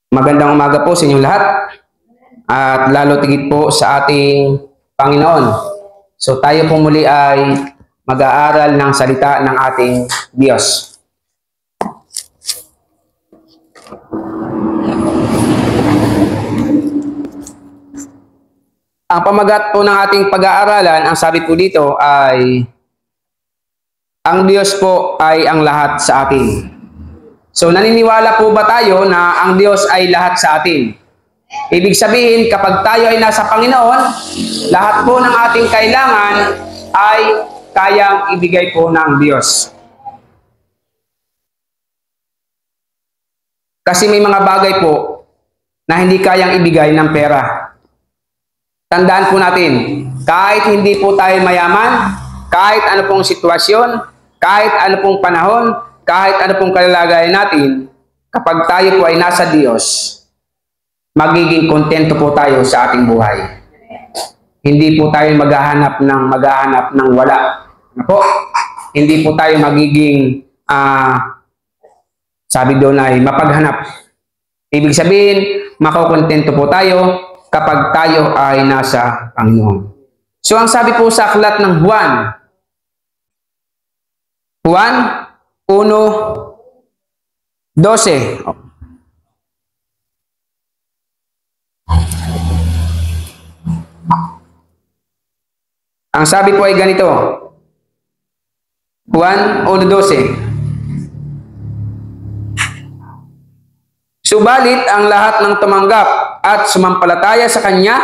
Magandang umaga po sa inyong lahat at lalo tigit po sa ating Panginoon. So tayo po muli ay mag-aaral ng salita ng ating Diyos. Ang pamagat po ng ating pag-aaralan, ang sabi po dito ay ang Diyos po ay ang lahat sa atin. So naniniwala po ba tayo na ang Diyos ay lahat sa atin? Ibig sabihin, kapag tayo ay nasa Panginoon, lahat po ng ating kailangan ay kayang ibigay po ng Diyos. Kasi may mga bagay po na hindi kayang ibigay ng pera. Tandaan po natin, kahit hindi po tayo mayaman, kahit ano pong sitwasyon, kahit ano pong panahon, kahit ano pong kalagayan natin, kapag tayo po ay nasa Diyos, magiging kontento po tayo sa ating buhay. Hindi po tayo maghahanap ng wala. Ano po? Hindi po tayo magiging, sabi doon ay mapaghanap. Ibig sabihin, makukontento po tayo kapag tayo ay nasa Panginoon. So ang sabi po sa aklat ng Juan 1:12. Ang sabi po ay ganito. Juan 1:12. Subalit ang lahat ng tumanggap at sumampalataya sa Kanya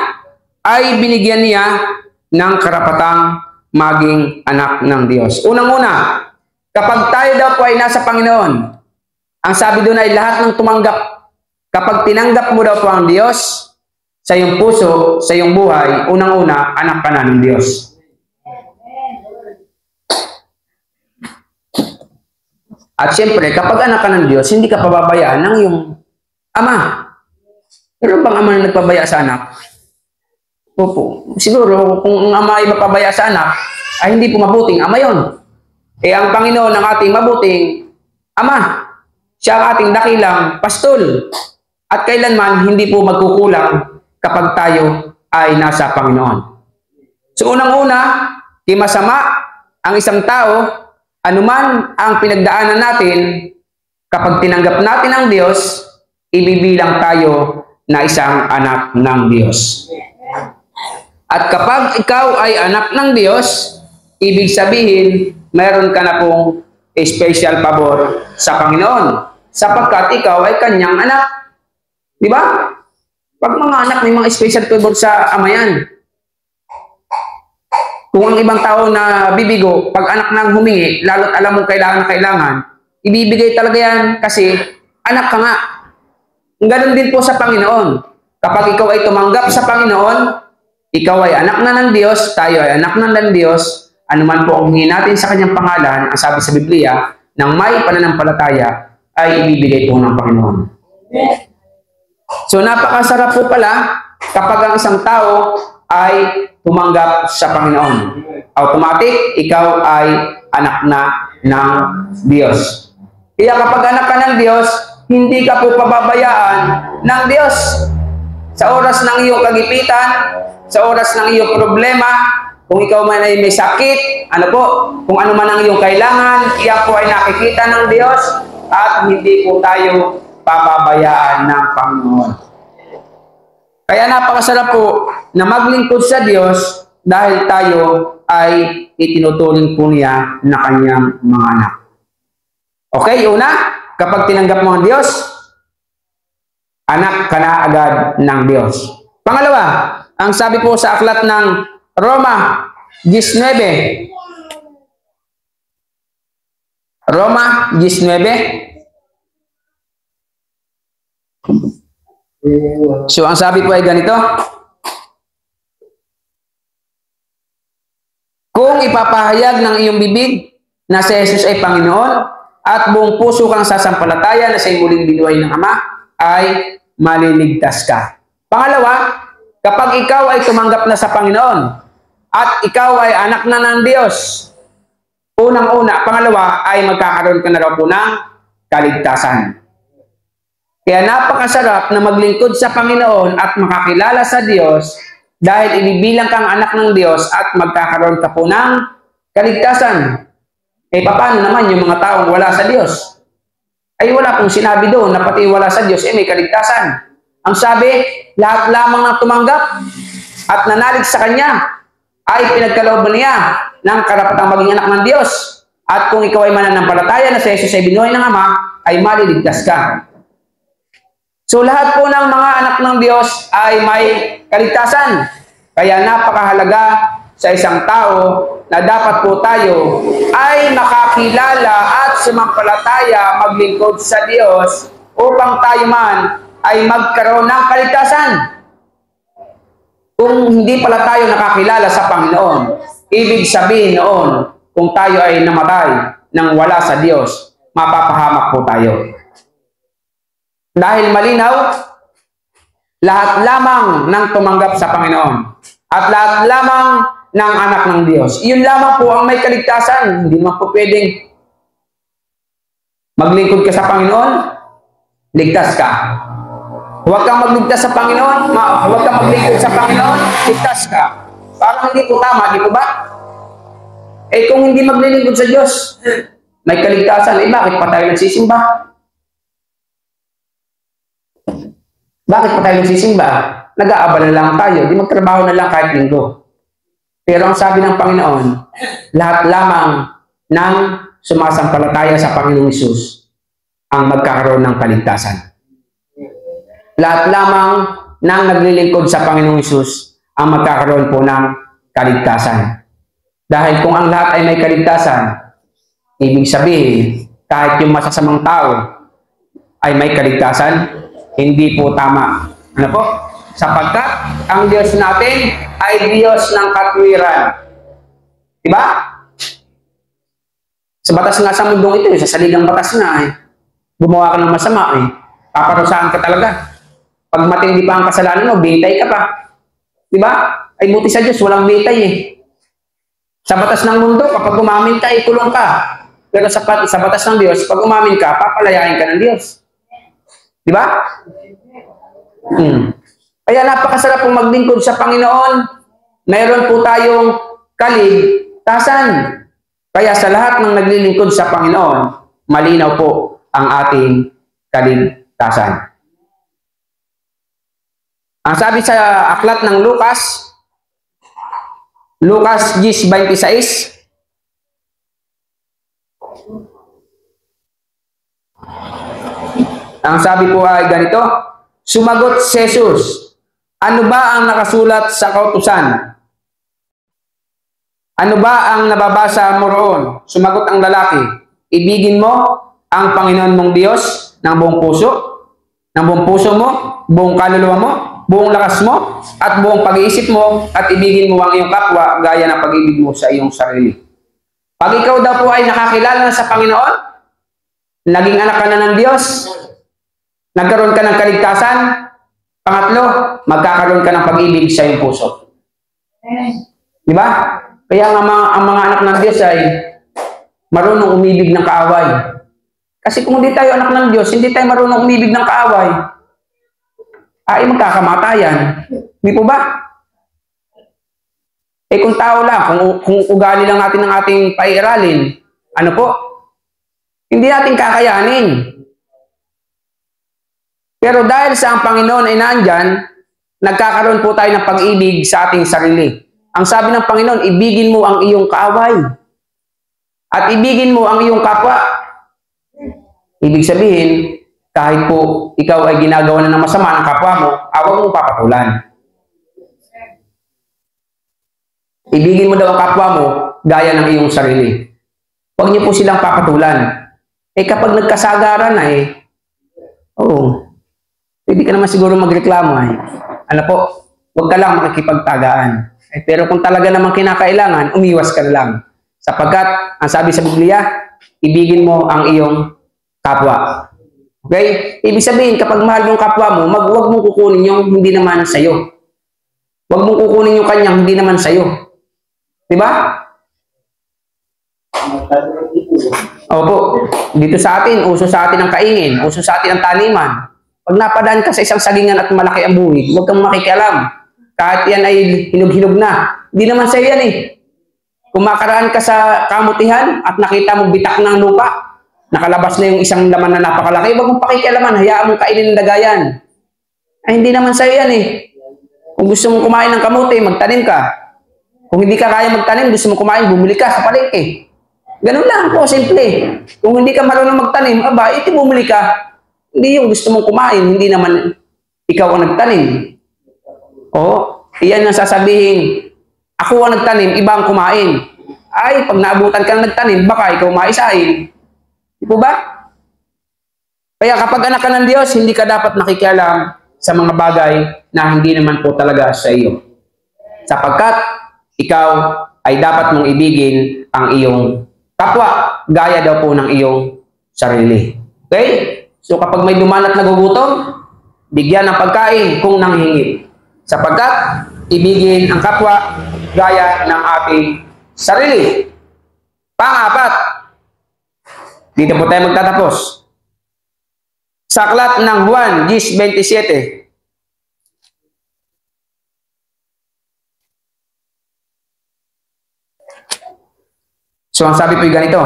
ay binigyan niya ng karapatang maging anak ng Diyos. Unang-una, kapag tayo daw po ay nasa Panginoon, ang sabi doon ay lahat ng tumanggap. Kapag tinanggap mo daw po ang Diyos sa iyong puso, sa iyong buhay, unang-una, anak ka na ng Diyos. At siyempre, kapag anak ka ng Diyos, hindi ka pababayaan ng iyong ama. Pero bang ama na nagpabaya sa anak? Opo. Siguro, kung ang ama ay mapabaya sa anak, ay hindi po mabuting ama yun. Ang Panginoon ang ating mabuting ama. Siya ang ating dakilang pastol. At kailanman hindi po magkukulang kapag tayo ay nasa Panginoon. So unang-una, di masama ang isang tao, anuman ang pinagdaanan natin, kapag tinanggap natin ang Diyos, ibibilang tayo na isang anak ng Diyos. At kapag ikaw ay anak ng Diyos, ibig sabihin, mayroon ka na pong special pabor sa Panginoon. Sapagkat ikaw ay kanyang anak. Di ba? Pag mga anak, may mga special pabor sa ama yan. Kung ang ibang tao na bibigo, pag anak nang humingi, lalo't alam mong kailangan na kailangan, ibibigay talaga yan kasi anak ka nga. Ganun din po sa Panginoon. Kapag ikaw ay tumanggap sa Panginoon, ikaw ay anak na ng Diyos, tayo ay anak na ng Diyos, anuman po ang hingin natin sa kanyang pangalan, ang sabi sa Biblia, ng may pananampalataya ay ibibigay po ng Panginoon. So napakasarap po pala kapag ang isang tao ay tumanggap sa Panginoon. Automatic, ikaw ay anak na ng Diyos. Kaya kapag anak ka ng Diyos, hindi ka po pababayaan ng Diyos. Sa oras ng iyong kagipitan, sa oras ng iyong problema, kung ikaw man ay may sakit, kung ano man ang iyong kailangan, iyan po ay nakikita ng Diyos at hindi po tayo pababayaan ng Panginoon. Kaya napakasarap po na maglingkod sa Diyos dahil tayo ay itinuturing po niya na kanyang mga anak. Okay, una, kapag tinanggap mo ang Diyos, anak ka na agad ng Diyos. Pangalawa, ang sabi po sa aklat ng Roma 19. Roma 19. So, ang sabi po ay ganito. Kung ipapahayag ng iyong bibig na si Jesus ay Panginoon at buong puso kang sasampalataya na siya'y muling binuhay ng Ama, ay maliligtas ka. Pangalawa, kapag ikaw ay tumanggap na sa Panginoon at ikaw ay anak na ng Diyos, unang-una, pangalawa ay magkakaroon ka na raw po ng kaligtasan. Kaya napakasarap na maglingkod sa Panginoon at makakilala sa Diyos dahil ibibilang kang anak ng Diyos at magkakaroon ka po ng kaligtasan. Paano naman yung mga taong wala sa Diyos? Ay wala pong sinabi doon na pati wala sa Diyos, may kaligtasan. Ang sabi, lahat lamang ng tumanggap at nanalig sa Kanya ay pinagkalooban niya ng karapatang maging anak ng Diyos. At kung ikaw ay mananampalataya na sa Jesus ay binuhay ng Ama, ay maliligtas ka. So lahat po ng mga anak ng Diyos ay may kaligtasan. Kaya napakahalaga sa isang tao na dapat po tayo ay makakilala at sumampalataya maglingkod sa Diyos upang tayo man ay magkaroon ng kaligtasan. Kung hindi pala tayo nakakilala sa Panginoon, ibig sabihin noon, kung tayo ay namatay nang wala sa Diyos, mapapahamak po tayo. Dahil malinaw, lahat lamang ng tumanggap sa Panginoon at lahat lamang ng anak ng Diyos. Iyon lamang po ang may kaligtasan. Hindi naman po pwedeng maglingkod ka sa Panginoon, ligtas ka. Huwag kang magligtas sa Panginoon, huwag kang maglingkod sa Panginoon, ligtas ka. Parang hindi po tama, di po ba? Kung hindi maglilingkod sa Diyos, may kaligtasan, bakit pa tayo nagsisimba? Bakit pa tayo nagsisimba? Nag-aabala lang tayo, di magtrabaho na lang kahit linggo. Pero ang sabi ng Panginoon, lahat lamang ng sumasampalataya sa Panginoong Hesus ang magkakaroon ng kaligtasan. Lahat lamang ng naglilingkod sa Panginoong Hesus ang magkakaroon po ng kaligtasan. Dahil kung ang lahat ay may kaligtasan, ibig sabihin, kahit yung masasamang tao ay may kaligtasan, hindi po tama. Ano po? Sapagkat ang Diyos natin ay Diyos ng katwiran. Diba? Sa batas nga sa mundong ito, sa saligang batas nga, gumawa ka ng masama, paparusahan ka talaga. Pag matindi pa ang kasalanan mo, bitay ka pa. Diba? Ay buti sa Diyos, walang bitay Sa batas ng mundo, kapag umamin ka, ikulong ka. Pero sa batas ng Diyos, pag umamin ka, papalayain ka ng Diyos. Di ba? Kaya napakasarap pong maglingkod sa Panginoon. Mayroon po tayong kaligtasan. Kaya sa lahat ng naglilingkod sa Panginoon, malinaw po ang ating kaligtasan. Ang sabi sa aklat ng Lucas 10:26, ang sabi po ay ganito, sumagot si Jesus, ano ba ang nakasulat sa kautusan? Ano ba ang nababasa mo roon? Sumagot ang lalaki, ibigin mo ang Panginoon mong Diyos ng buong puso mo, buong kaluluwa mo, buong lakas mo, at buong pag-iisip mo, at ibigin mo ang iyong kapwa gaya ng pag-ibig mo sa iyong sarili. Pag ikaw daw po ay nakakilala na sa Panginoon, naging anak ka na ng Diyos, nagkaroon ka ng kaligtasan, pangatlo, magkakaroon ka ng pag-ibig sa iyong puso. Di ba? Kaya ang mga anak ng Diyos ay marunong umibig ng kaaway. Kasi kung hindi tayo anak ng Diyos, hindi tayo marunong umibig ng kaaway, ay magkakamatayan. Di po ba? Kung tao lang, kung ugali lang natin ng ating pairalin, ano po? Hindi natin kakayanin. Pero dahil sa ang Panginoon ay nandyan, nagkakaroon po tayo ng pag-ibig sa ating sarili. Ang sabi ng Panginoon, ibigin mo ang iyong kaaway. At ibigin mo ang iyong kapwa. Ibig sabihin, kahit po ikaw ay ginagawa na ng masama ng kapwa mo, huwag mong papatulan. Ibigin mo daw ang kapwa mo, gaya ng iyong sarili. Huwag niyo po silang papatulan. Kapag nagkasagaran na pwede ka naman siguro magreklamo Ano po, huwag ka lang makikipagtagaan. Pero kung talaga namang kinakailangan, umiwas ka na lang. Sapagkat, ang sabi sa Biblia, ibigin mo ang iyong kapwa. Okay? Ibig sabihin, kapag mahal yung kapwa mo, huwag mong kukunin yung hindi naman sa'yo. Huwag mong kukunin yung kanyang hindi naman sa'yo. Diba? Opo. Dito sa atin, uso sa atin ang kaingin, uso sa atin ang taniman. Pag napadaan ka sa isang sagingan at malaki ang buwig, huwag kang makikialam. Kahit yan ay hinog-hinog na. Hindi naman sa'yo yan eh. Kung makaraan ka sa kamutihan at nakita mo bitak ng lupa, nakalabas na yung isang laman na napakalaki, huwag mong pakikialaman, hayaan mong kainin ng dagayan. Ay, hindi naman sa'yo yan eh. Kung gusto mong kumain ng kamote, magtanim ka. Kung hindi ka kaya magtanim, gusto mong kumain, bumili ka sa palengke. Ganun lang po, simple. Kung hindi ka marunong magtanim, aba, iti bumili ka. Hindi yung gusto mong kumain, hindi naman ikaw ang nagtanim. O, iyan ang sasabihin, ako ang nagtanim, iba ang kumain. Ay, pag naabutan ka ng nagtanim, baka ikaw maisahin. Di po ba? Kaya kapag anak ka ng Diyos, hindi ka dapat nakikialam sa mga bagay na hindi naman po talaga sa iyo. Sapagkat ikaw ay dapat mong ibigin ang iyong kapwa, gaya daw po ng iyong sarili. Okay? So kapag may dumalat na gugutom, bigyan ng pagkain kung nanghihingit. Sapagkat ibigin ang kapwa gaya ng ating sarili. Pang-apat, dito po tayo magtatapos. Sa aklat ng Juan 10:27. So ang sabi po yung ganito.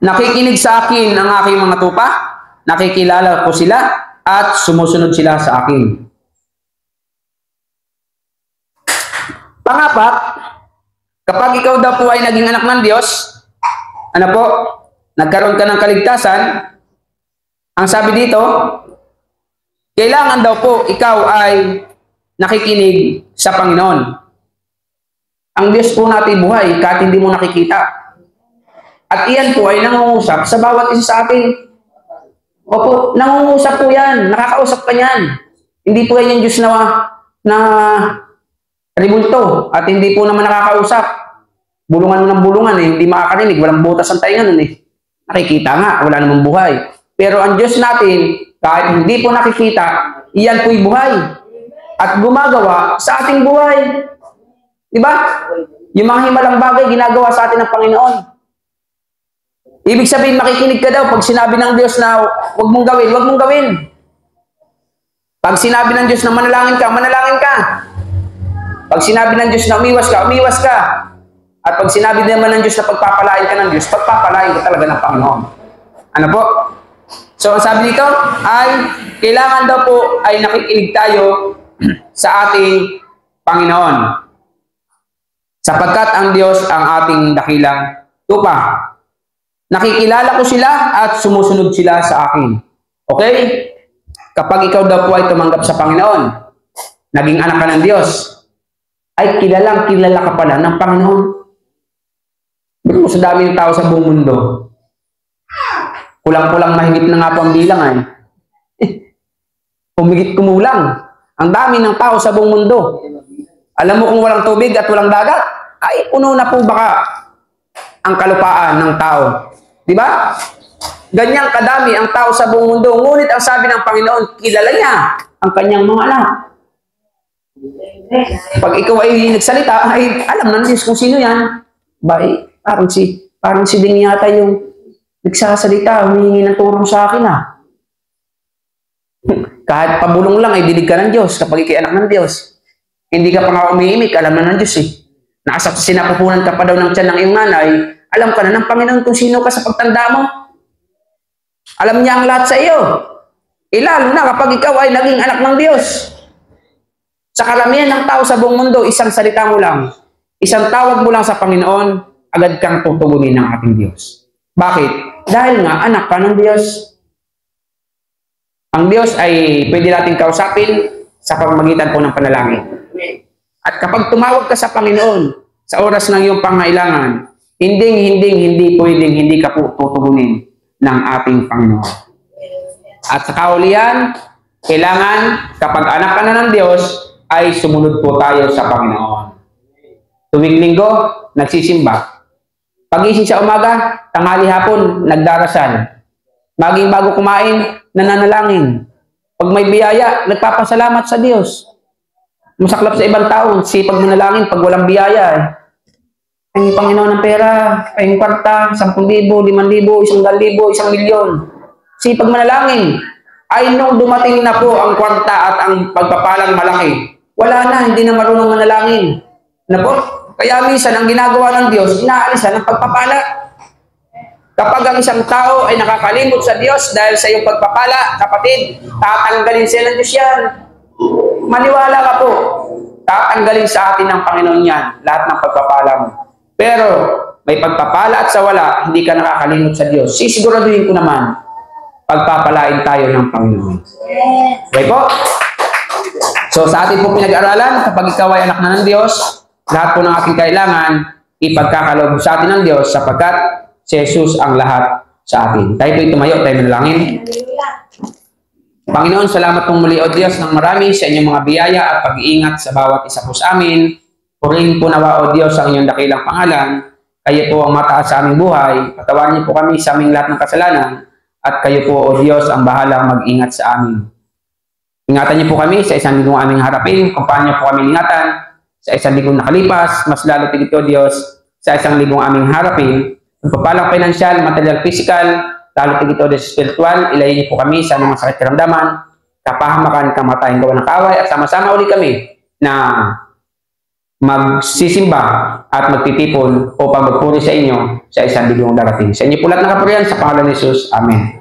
Nakikinig sa akin ang aking mga tupa, nakikilala ko sila, at sumusunod sila sa akin. Pang-apat, kapag ikaw daw po ay naging anak ng Diyos, ano po, nagkaroon ka ng kaligtasan, ang sabi dito, kailangan daw po ikaw ay nakikinig sa Panginoon. Ang Diyos po natin buhay kahit hindi mo nakikita. At iyan po ay nangungusap sa bawat isa sa atin. Opo, nangungusap po yan. Nakakausap ka niyan. Hindi po yan yung Diyos na ribulto. At hindi po naman nakakausap. Bulungan mo ng bulungan eh. Hindi makakarinig. Walang butas ang tainga nun eh. Nakikita nga. Wala namang buhay. Pero ang Diyos natin, kahit hindi po nakikita, iyan po'y buhay. At gumagawa sa ating buhay. Diba? Yung mga himalang bagay, ginagawa sa atin ng Panginoon. Ibig sabihin, makikinig ka daw pag sinabi ng Diyos na huwag mong gawin, huwag mong gawin. Pag sinabi ng Diyos na manalangin ka, manalangin ka. Pag sinabi ng Diyos na umiwas ka, umiwas ka. At pag sinabi naman ng Diyos na pagpapalain ka ng Diyos, pagpapalain ka talaga ng Panginoon. Ano po? So, ang sabi dito ay, kailangan daw po ay nakikinig tayo sa ating Panginoon. Sapagkat ang Diyos ang ating dakilang tupa. Nakikilala ko sila at sumusunod sila sa akin. Okay? Kapag ikaw daw po ay tumanggap sa Panginoon, naging anak ka ng Diyos, ay kilala ka pala ng Panginoon. Bigyan mo sa dami ng tao sa buong mundo. Kulang-kulang mahigit na nga po ang bilang ay. Humigit kumulang. Ang dami ng tao sa buong mundo. Alam mo kung walang tubig at walang dagat, ay puno na po baka ang kalupaan ng tao. Diba? Ganyang kadami ang tao sa buong mundo. Ngunit ang sabi ng Panginoon, kilala niya ang kanyang mga anak. Pag ikaw ay nagsalita, ay alam na Diyos kung sino yan. Parang si Ding yata yung nagsasalita, humihingi ng tulong sa akin Kahit pabulong lang ay dinig ka ng Diyos kapag ikay anak ng Diyos. Hindi ka pa nga umiimik, alam na ng Diyos eh. Sinapupunan ka pa daw ng tiyan ng iyong nanay, alam ka na ng Panginoon kung sino ka sa pagtanda mo. Alam niya ang lahat sa iyo. Lalo na kapag ikaw ay naging anak ng Diyos. Sa karamihan ng tao sa buong mundo, isang salita mo lang, isang tawag mo lang sa Panginoon, agad kang tutugunin ng ating Diyos. Bakit? Dahil nga anak ka ng Diyos. Ang Diyos ay pwede nating kausapin sa pamamagitan po ng panalangin. At kapag tumawag ka sa Panginoon sa oras ng iyong pangailangan, hindi pwedeng hindi ka po tutugunin ng ating Panginoon. At sa kaulian, kailangan kapag anak ka na ng Diyos, ay sumunod po tayo sa Panginoon. Tuwing linggo, nagsisimba. Pagising sa umaga, tanghali hapon, nagdarasal. Maging bago kumain, nananalangin. Pag may biyaya, nagpapasalamat sa Diyos. Masaklap sa ibang tao, sipag manalangin pag walang biyaya. Ay, Panginoon ng pera, ay kwarta, 10,000, 5,000, 1,000, 1,000,000. sipag manalangin. Ay nung dumating na po ang kwarta at ang pagpapalang malaki, wala na, hindi na marunong manalangin. Ano po? Kaya minsan ang ginagawa ng Diyos, inaalisan ang pagpapala. Kapag ang isang tao ay nakakalimot sa Diyos dahil sa iyong pagpapala, kapatid, tatanggalin siya ng Diyos yan. Maniwala ka po, tatanggalin sa atin ng Panginoon yan, lahat ng pagpapala mo. Pero, may pagpapala at sa wala, hindi ka nakakalimot sa Diyos. Sisiguraduhin ko naman, pagpapalain tayo ng Panginoon. Okay po? So, sa ating po pinag-aralan, kapag ikaw ay anak na ng Diyos, lahat po ng ating kailangan, ipagkakaloob sa atin ng Diyos, sapagkat si Jesus ang lahat sa atin. Tayo po tumayo, tayo manalangin. Panginoon, salamat pong muli, O Diyos, ng marami sa inyong mga biyaya at pag-iingat sa bawat isa po sa amin. Purihin po nawa, O Diyos, ang inyong dakilang pangalan. Kayo po ang mataas sa aming buhay. Patawarin niyo po kami sa aming lahat ng kasalanan. At kayo po, O Diyos, ang bahalang mag-ingat sa amin. Ingatan niyo po kami sa isang linggong aming harapin. Kung paano niyo po kami ingatan sa isang linggong nakalipas. Mas lalo tigit, O Diyos, sa isang linggong aming harapin. Pagpapalang financial, material, physical, lalo tigit, O Diyos, spiritual. Ilayin niyo po kami sa mga sakit karamdaman, kapahamakan, kamatayan, gawa ng kaaway. At sama-sama uli kami na magsisimba at magtitipon upang magpuri sa inyo sa isang linggong darating. Sa inyo po lahat ng kapurihan sa pangalan ni Jesus. Amen.